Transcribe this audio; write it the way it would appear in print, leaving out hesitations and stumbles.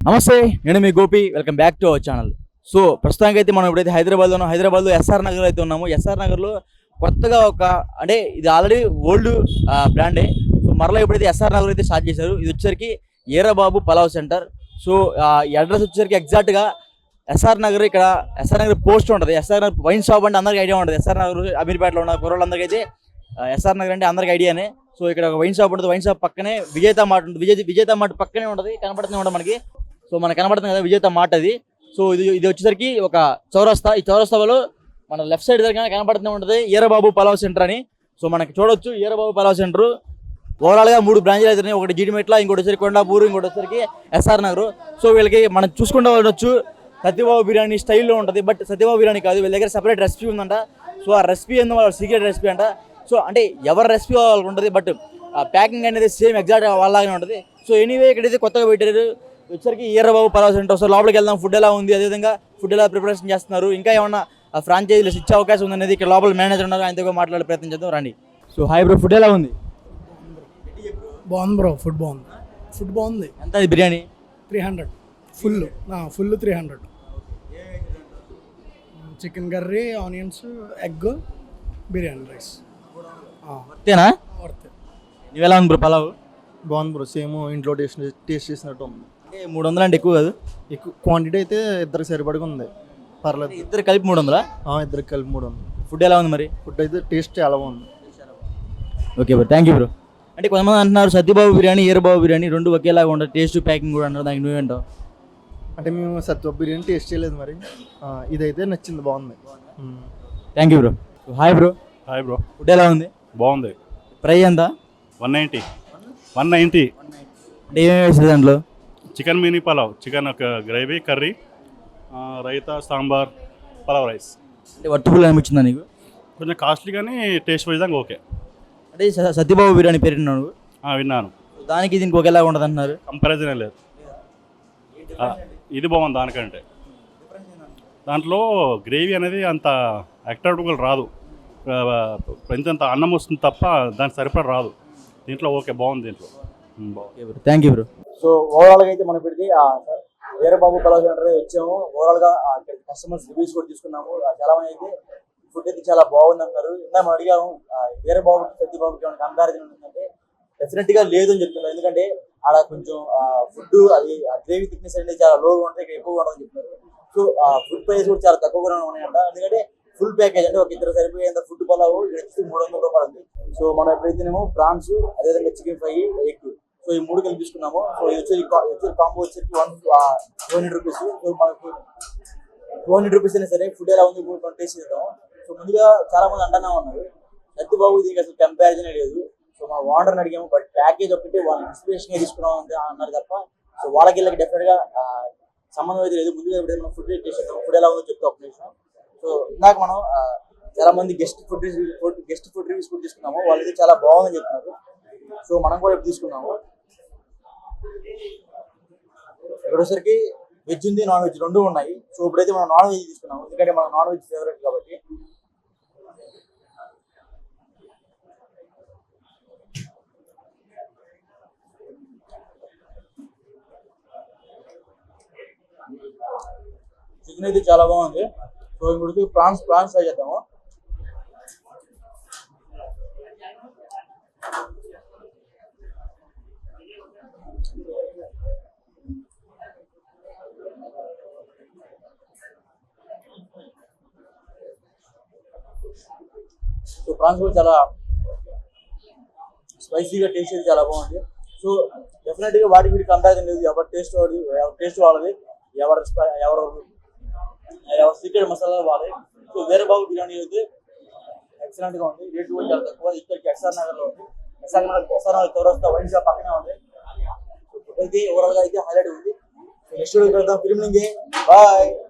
నమస్తే, నేను మీ Gopi. Welcome back to our channel. So ప్రస్తుతానికి అయితే మనం ఇప్పుడైతే హైదరాబాద్లో ఎస్ఆర్ నగర్ అయితే ఉన్నాము. ఎస్ఆర్ నగర్లో కొత్తగా అంటే ఇది ఆల్రెడీ ఓల్డ్ బ్రాండే. సో మరలా ఇప్పుడైతే ఎస్ఆర్ నగర్ అయితే స్టార్ట్ చేశారు. ఇది వచ్చేసరికి ఈరబాబు పలావ్ సెంటర్. సో ఈ అడ్రస్ వచ్చేసరికి ఎగ్జాక్ట్గా ఎస్ఆర్ నగర్, ఇక్కడ ఎస్ఆర్ నగర్ పోస్ట్ ఉంటుంది. ఎస్ఆర్ నగర్ వైన్ షాప్ అంటే అందరికీ ఐడియా ఉంటుంది. ఎస్ఆర్ నగర్ అమీర్పేటలో ఉన్న కుర్రోళ్ళందరికీ అయితే ఎస్ఆర్ నగర్ అంటే అందరికీ ఐడియానే. సో ఇక్కడ ఒక వైన్ షాప్ ఉంటుంది. వైన్ షాప్ పక్కనే విజేత మార్ట్ ఉంటుంది. విజేత మార్ట్ పక్కనే ఉంటుంది, కనపడుతూనే ఉంటుంది మనకి. సో మనకు కనబడుతుంది కదా విజేత మార్ట్ అది. సో ఇది వచ్చేసరికి ఒక చౌరస్తా. ఈ చౌరస్తాలో మన లెఫ్ట్ సైడ్ దగ్గర కనపడుతూనే ఉంటుంది ఈరబాబు పలావ్ సెంటర్ అని. సో మనకి చూడొచ్చు ఈరబాబు పలావ్ సెంటర్. ఓవరాల్గా 3 బ్రాంచ్లు అయితే, ఒకటి జీడిమెట్ల, ఇంకోటి వచ్చేసరికి కొండాపూర్, ఇంకోటి వచ్చేసరికి ఎస్ఆర్ నగర్. సో వీళ్ళకి మనం చూసుకుంటూ ఉండొచ్చు సత్యబాబు బిర్యానీ స్టైల్లో ఉంటుంది. బట్ సత్యబాబు బిర్యానీ కాదు, వీళ్ళ దగ్గర సపరేట్ రెసిపీ ఉందంట. సో ఆ రెసిపీ ఏందో వాళ్ళ సీక్రెట్ రెసిపీ అంట. సో అంటే ఎవరి రెసిపీ వాళ్ళకి ఉంటుంది, బట్ ప్యాకింగ్ అనేది సేమ్ ఎగ్జాక్ట్ వాళ్ళలాగానే ఉంటుంది. సో ఎనీవే ఇక్కడైతే కొత్తగా పెట్టారు వచ్చరికి ఈరబాబు పలావ్ సెంటర్. సో లోపలికి వెళ్దాం, ఫుడ్ ఎలా ఉంది, అదేవిధంగా ఫుడ్ ఎలా ప్రిపరేషన్ చేస్తున్నారు, ఇంకా ఏమన్నా ఫ్రాంచైజీలు ఇచ్చే అవకాశం ఉందనేది ఇక్కడ లోపల మేనేజర్ ఉన్నారు, ఆయనతో మాట్లాడే ప్రయత్నం చేద్దాం రండి. సో హాయ్ బ్రో, ఫుడ్ ఎలా ఉంది? బాగుంది బ్రో, ఫుడ్ బాగుంది. ఎంత అది biryani? 300 full 300. Chicken curry, onions, egg, biryani rice. అంతేనా? నువ్వు ఎలా ఉంది బ్రో పలావ్? బాగుంది బ్రో, సేమ్ ఇంట్లో టేస్ట్ చేసినట్టు ఉంది. 300 అంటే ఎక్కువ కాదు? ఎక్కువ క్వాంటిటీ అయితే ఇద్దరికి సరిపడగా ఉంది, పర్లేదు. ఇద్దరు కలిపి 300? ఇద్దరికి కలిపి 300. ఫుడ్ ఎలా ఉంది మరి? ఫుడ్ అయితే టేస్ట్ చాలా బాగుంది. Okay bro, thank you bro. అంటే కొంతమంది అంటున్నారు సత్యబాబు బిర్యానీ, ఈరబాబు బిర్యానీ రెండు ఒకేలాగా ఉంటుంది, టేస్ట్ ప్యాకింగ్ కూడా అన్నారు, దానికి నువ్వేంటావు? అంటే మేము సత్యబాబు బిర్యానీ టేస్ట్ చేయలేదు మరి, ఇదైతే నచ్చింది, బాగుంది. Thank you bro. Hi bro. Hi bro. Food ఎలా ఉంది? బాగుంది. ప్రైస్ ఎంత? 190. అంటే ఏమేమి వేస్తుంది దాంట్లో? చికెన్ మినీ పలావ్, చికెన్ ఒక gravy, curry, raita, sambar, pulao rice. అంటే వర్తబుల్ అనిపించిందా నీకు? కొంచెం కాస్ట్లీ కానీ టేస్ట్ వైజ్గా ఓకే. అంటే సత్యబాబు బిర్యానీ పేరు విన్నాను. విన్నాను. దానికి దీనికి ఒకేలాగా ఉంటుంది అంటున్నారు. కంపారిజనే లేదు, ఇది బాగుంది దానికంటే. దాంట్లో గ్రేవీ అనేది అంత అట్రాక్టివ్గా రాదు, ఎంత అన్నం వస్తుంది తప్ప దానికి సరిపడా రాదు. దీంట్లో ఓకే, బాగుంది దీంట్లో. Thank you bro. సో ఓవరాల్గా అయితే మనం పెడితే ఈరబాబు పలావ్ సెంటర్ వచ్చాము. ఓవరాల్గా కస్టమర్స్ రివ్యూస్ కూడా తీసుకున్నాము. చాలా మంది అయితే ఫుడ్ అయితే చాలా బాగుంది అంటారు. ఇంకా మనం అడిగాము ఈరబాబుకి సత్యబాబుకి ఏమైనా కంపారిజన్ ఉంటుందంటే డెఫినెట్గా లేదు అని చెప్తున్నారు. ఎందుకంటే ఆడ కొంచెం ఫుడ్ అది గ్రేవీ థిక్నెస్ అనేది చాలా లోగా ఉంటుంది, ఇక్కడ ఎక్కువగా ఉంటుందని చెప్తున్నారు. సో ఫుడ్ ప్రైస్ కూడా చాలా తక్కువగా ఉన్నాయంట. ఎందుకంటే ఫుల్ ప్యాకేజ్ అంటే ఒక ఇద్దరు సరిపోయేంత ఫుడ్ పలావ్ ఇక్కడ వచ్చి 300 రూపాయలు ఉంది. సో మనం ఎప్పుడైతేనేమో ప్రాన్స్, అదేవిధంగా చికెన్ ఫ్రై, ఎగ్, సో ఈ 3 కలిపి తీసుకున్నాము. సో ఇది వచ్చి కాంబో వచ్చి 200 రూపీస్. సో మనకు 200 రూపీస్ అయినా సరే ఫుడ్ ఎలా ఉంది మనం టేస్ట్ చేద్దాము. సో ముందుగా చాలా మంది అంటూనే ఉన్నారు సత్యబాబు దీనికి అసలు కంపారిజనే లేదు. సో మనం ఓనర్ని అడిగాము, బట్ ప్యాకేజ్ ఒకటి వాళ్ళ ఇన్స్పిరేషన్గా తీసుకున్నాం అన్నారు తప్ప సో వాళ్ళకి వీళ్ళకి డెఫినెట్గా సంబంధం అయితే లేదు. ముందుగా ఎప్పుడైతే మనం ఫుడ్ టేస్ట్ చేద్దాం, ఫుడ్ ఎలా ఉందో చెప్తా ఒక నిమిషం. సో ఇందాక మనం చాలా మంది గెస్ట్ ఫుడ్ రివ్యూస్ కూడా తీసుకున్నాము, వాళ్ళైతే చాలా బాగుందని చెప్తున్నారు. సో మనం కూడా ఇప్పుడు తీసుకున్నాము. ఇక్కడ వచ్చరికి వెజ్ ఉంది, నాన్ వెజ్ రెండు ఉన్నాయి. సో ఇప్పుడైతే మనం నాన్ వెజ్ తీసుకున్నాము, ఎందుకంటే మనం నాన్ వెజ్ ఫేవరెట్ కాబట్టి. చికెన్ అయితే చాలా బాగుంది. సో ఇప్పుడు ప్రాన్స్ ట్రై చేద్దాము. సో ప్రాన్స్ కూడా చాలా స్పైసీగా, టేస్ట్ అయితే చాలా బాగుంది. సో డెఫినెట్గా వాటి వీటి కంపారిజన్ లేదు. ఎవరి టేస్ట్ వాళ్ళది, ఎవరి సీక్రెట్ మసాలా వాళ్ళది. సో ఈరబాబు బిర్యానీ అయితే ఎక్సలెంట్గా ఉంది. రేటు కూడా చాలా తక్కువ. ఇక్కడికి ఎస్ఆర్ నగర్లో ఉంది. ఎస్ఆర్ నగర్ చౌరస్తా వైన్ షాప్ పక్కనే ఉంది. సో ఫుడ్ అయితే ఓవరాల్గా అయితే హైలైట్ ఉంది. నెక్స్ట్ వీడియో కలుద్దాం. Filming bye.